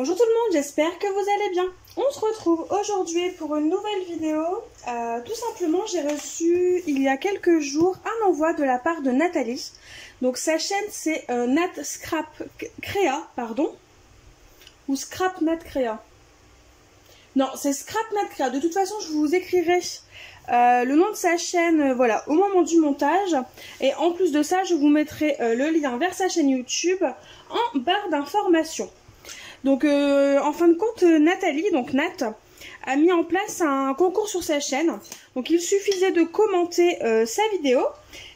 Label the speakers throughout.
Speaker 1: Bonjour tout le monde, j'espère que vous allez bien. On se retrouve aujourd'hui pour une nouvelle vidéo. Tout simplement, j'ai reçu il y a quelques jours un envoi de la part de Nathalie. Donc sa chaîne c'est Nat Scrap Créa, pardon. Ou Scrap Nat Créa. Non, c'est Scrap Nat Créa. De toute façon, je vous écrirai le nom de sa chaîne voilà, au moment du montage. Et en plus de ça, je vous mettrai le lien vers sa chaîne YouTube en barre d'informations. Donc en fin de compte, Nathalie, donc Nat, a mis en place un concours sur sa chaîne. Donc il suffisait de commenter sa vidéo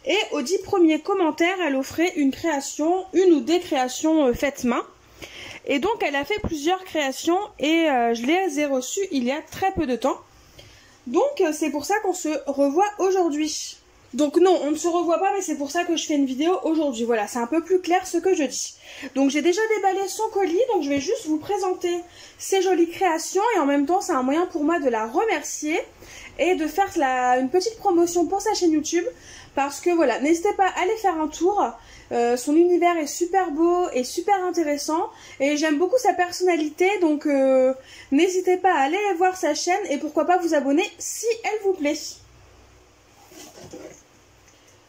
Speaker 1: et aux 10 premiers commentaires, elle offrait une création, une ou des créations faites main. Et donc elle a fait plusieurs créations et je les ai reçues il y a très peu de temps. Donc c'est pour ça qu'on se revoit aujourd'hui. Donc non, on ne se revoit pas, mais c'est pour ça que je fais une vidéo aujourd'hui. Voilà, c'est un peu plus clair ce que je dis. Donc j'ai déjà déballé son colis, donc je vais juste vous présenter ses jolies créations. Et en même temps, c'est un moyen pour moi de la remercier et de faire une petite promotion pour sa chaîne YouTube. Parce que voilà, n'hésitez pas à aller faire un tour. Son univers est super beau et super intéressant. Et j'aime beaucoup sa personnalité, donc n'hésitez pas à aller voir sa chaîne et pourquoi pas vous abonner si elle vous plaît.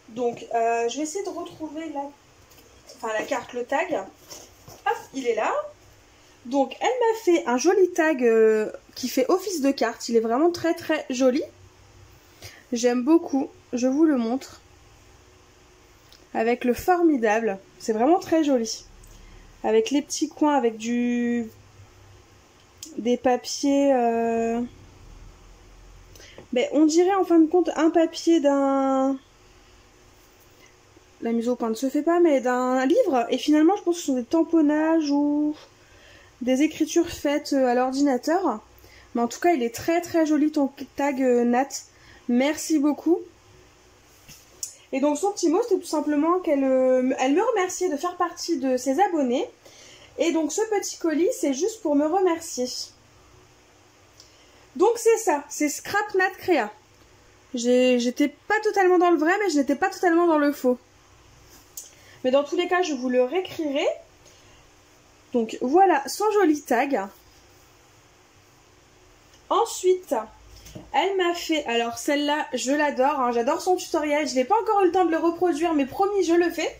Speaker 1: Donc, je vais essayer de retrouver la carte, le tag. Hop, il est là. Donc, elle m'a fait un joli tag qui fait office de carte. Il est vraiment très très joli. J'aime beaucoup. Je vous le montre. Avec le formidable. C'est vraiment très joli. Avec les petits coins, avec des papiers... Ben, on dirait en fin de compte un papier d'un... La mise au point ne se fait pas, mais d'un livre. Et finalement, je pense que ce sont des tamponnages ou des écritures faites à l'ordinateur. Mais en tout cas, il est très très joli ton tag Nat. Merci beaucoup. Et donc son petit mot, c'était tout simplement qu'elle me remerciait de faire partie de ses abonnés. Et donc ce petit colis, c'est juste pour me remercier. Donc c'est ça, c'est Scrap Nat Créa. J'étais pas totalement dans le vrai, mais je n'étais pas totalement dans le faux. Mais dans tous les cas, je vous le réécrirai. Donc voilà son joli tag. Ensuite, elle m'a fait... Alors celle-là, je l'adore. Hein, j'adore son tutoriel. Je n'ai pas encore eu le temps de le reproduire, mais promis, je le fais.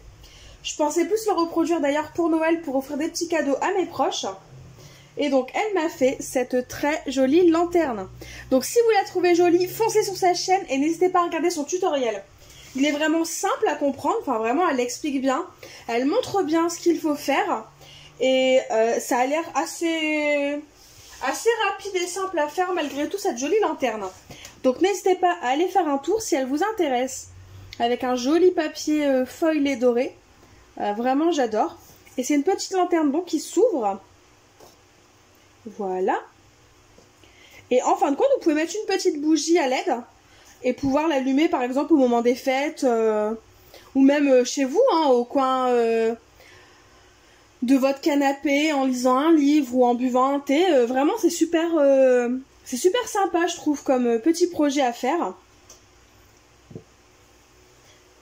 Speaker 1: Je pensais plus le reproduire d'ailleurs pour Noël, pour offrir des petits cadeaux à mes proches. Et donc, elle m'a fait cette très jolie lanterne. Donc, si vous la trouvez jolie, foncez sur sa chaîne et n'hésitez pas à regarder son tutoriel. Il est vraiment simple à comprendre. Enfin, vraiment, elle explique bien. Elle montre bien ce qu'il faut faire. Et ça a l'air assez rapide et simple à faire malgré tout cette jolie lanterne. Donc, n'hésitez pas à aller faire un tour si elle vous intéresse. Avec un joli papier foilé doré. Vraiment, j'adore. Et c'est une petite lanterne donc qui s'ouvre. Voilà. Et en fin de compte, vous pouvez mettre une petite bougie à LED et pouvoir l'allumer par exemple au moment des fêtes ou même chez vous, hein, au coin de votre canapé en lisant un livre ou en buvant un thé. Vraiment, c'est super sympa, je trouve, comme petit projet à faire.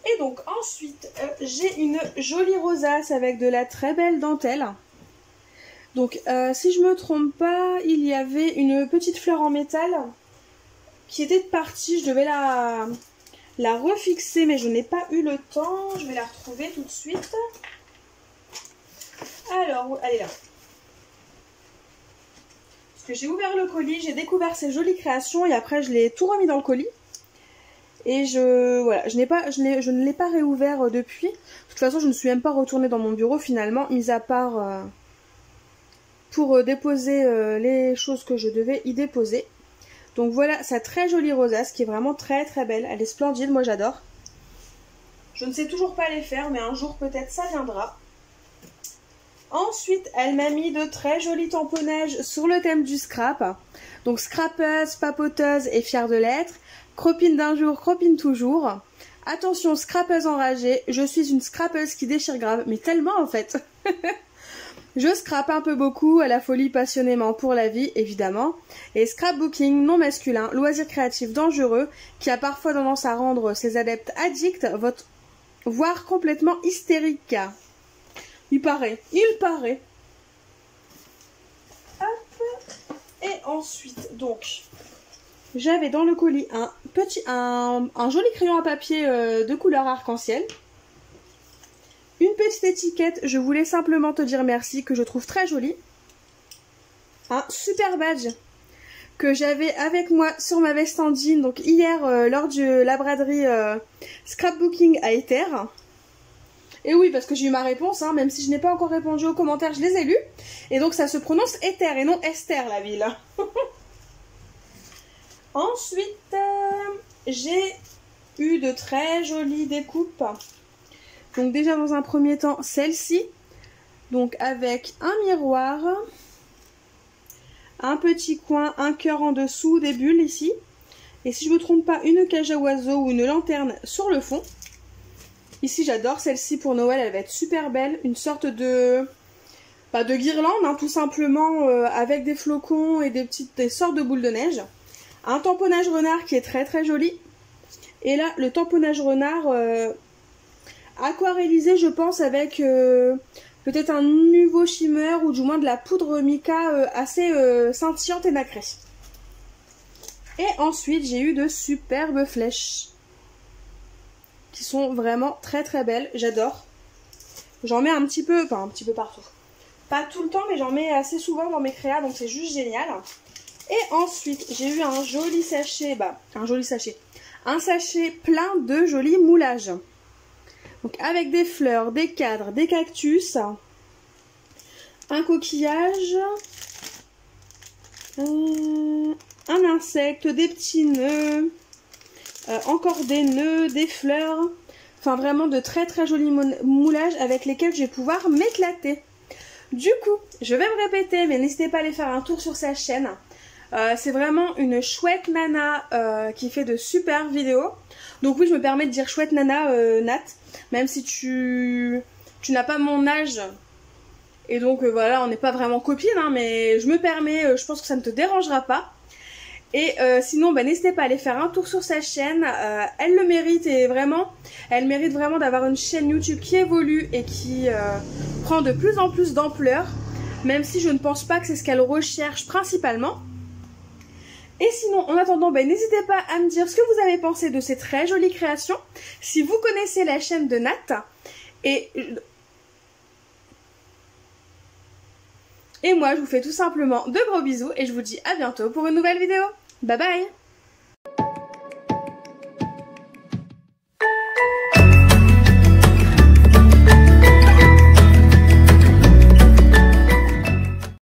Speaker 1: Et donc ensuite, j'ai une jolie rosace avec de la très belle dentelle. Donc, si je me trompe pas, il y avait une petite fleur en métal qui était partie. Je devais la refixer, mais je n'ai pas eu le temps. Je vais la retrouver tout de suite. Alors, elle est là. Parce que j'ai ouvert le colis, j'ai découvert ces jolies créations et après je l'ai tout remis dans le colis. Et voilà, je ne l'ai pas réouvert depuis. De toute façon, je ne suis même pas retournée dans mon bureau finalement, mis à part... pour déposer les choses que je devais y déposer. Donc voilà sa très jolie rosace qui est vraiment très très belle. Elle est splendide, moi j'adore. Je ne sais toujours pas les faire, mais un jour peut-être ça viendra. Ensuite, elle m'a mis de très jolis tamponnages sur le thème du scrap. Donc scrapeuse, papoteuse et fière de l'être. Cropine d'un jour, cropine toujours. Attention, scrapeuse enragée. Je suis une scrapeuse qui déchire grave. Mais tellement en fait. Je scrape un peu beaucoup, à la folie passionnément pour la vie, évidemment. Et scrapbooking non masculin, loisir créatif dangereux, qui a parfois tendance à rendre ses adeptes addicts, voire complètement hystériques. Il paraît. Et ensuite, donc, j'avais dans le colis un joli crayon à papier de couleur arc-en-ciel. Une petite étiquette, je voulais simplement te dire merci, que je trouve très jolie. Un super badge que j'avais avec moi sur ma veste en jean, donc hier lors de la braderie scrapbooking à Ether. Et oui, parce que j'ai eu ma réponse, hein, même si je n'ai pas encore répondu aux commentaires, je les ai lus. Et donc ça se prononce Ether et non Esther la ville. Ensuite, j'ai eu de très jolies découpes. Donc déjà dans un premier temps, celle-ci. Donc avec un miroir, un petit coin, un cœur en dessous, des bulles ici. Et si je ne me trompe pas, une cage à oiseaux ou une lanterne sur le fond. Ici j'adore celle-ci pour Noël, elle va être super belle. Une sorte de guirlande, hein, tout simplement, avec des flocons et des sortes de boules de neige. Un tamponnage renard qui est très très joli. Et là, le tamponnage renard aquarellisé, je pense, avec peut-être un nouveau shimmer ou du moins de la poudre mica assez scintillante et nacrée. Et ensuite, j'ai eu de superbes flèches qui sont vraiment très très belles. J'adore. J'en mets un petit peu partout. Pas tout le temps, mais j'en mets assez souvent dans mes créas, donc c'est juste génial. Et ensuite, j'ai eu un joli sachet, un sachet plein de jolis moulages. Donc avec des fleurs, des cadres, des cactus, un coquillage, un insecte, des petits nœuds, encore des nœuds, des fleurs. Enfin vraiment de très très jolis moulages avec lesquels je vais pouvoir m'éclater. Du coup, je vais me répéter, mais n'hésitez pas à aller faire un tour sur sa chaîne. C'est vraiment une chouette nana qui fait de super vidéos. Donc oui, je me permets de dire chouette nana, Nat, même si tu n'as pas mon âge. Et donc voilà, on n'est pas vraiment copines, hein, mais je me permets, je pense que ça ne te dérangera pas. Et sinon, n'hésitez pas à aller faire un tour sur sa chaîne, elle le mérite et vraiment, elle mérite vraiment d'avoir une chaîne YouTube qui évolue et qui prend de plus en plus d'ampleur, même si je ne pense pas que c'est ce qu'elle recherche principalement. Et sinon, en attendant, n'hésitez pas à me dire ce que vous avez pensé de ces très jolies créations, si vous connaissez la chaîne de Nat, et moi, je vous fais tout simplement de gros bisous et je vous dis à bientôt pour une nouvelle vidéo. Bye bye!